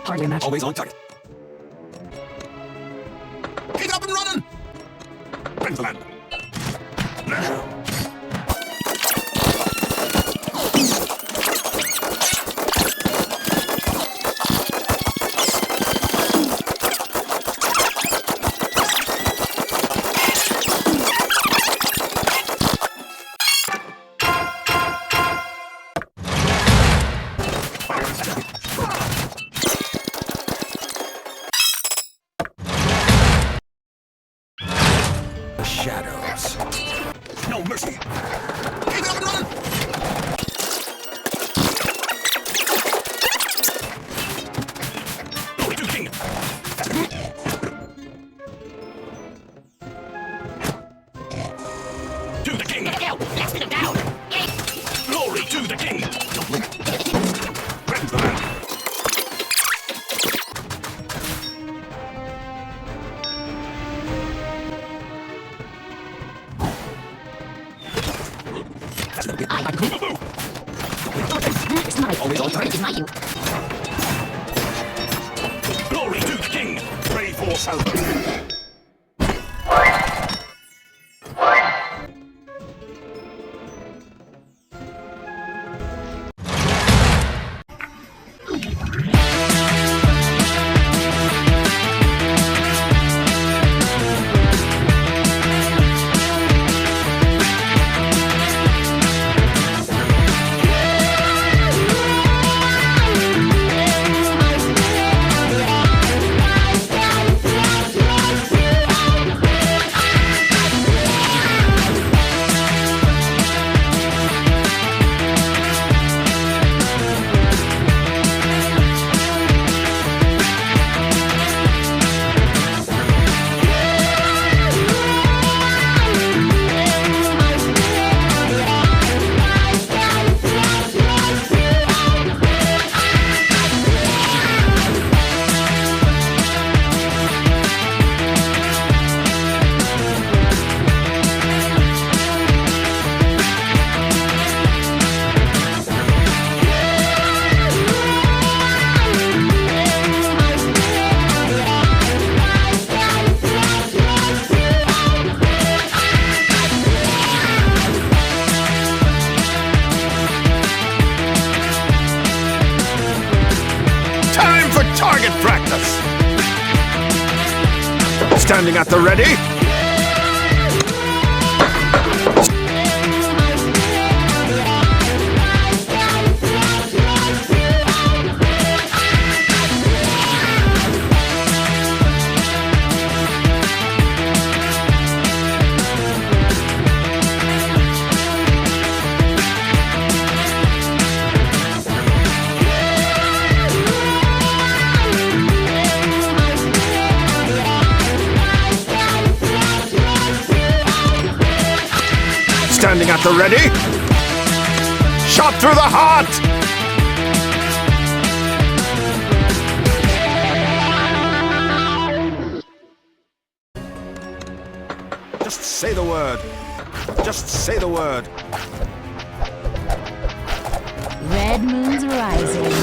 Hardware match. Always on target. Pick it up and running! Bring the land. The shadows. No mercy. Pick it up and run! Glory to the king! To the king! Let's pin him down. Glory to the king! Bring the land. It's not Always on target. It's not you. Glory to the king! Pray for salvation. Time for target practice! Standing at the ready. Standing at the ready. Shot through the heart. Just say the word. Just say the word. Red moon's rising.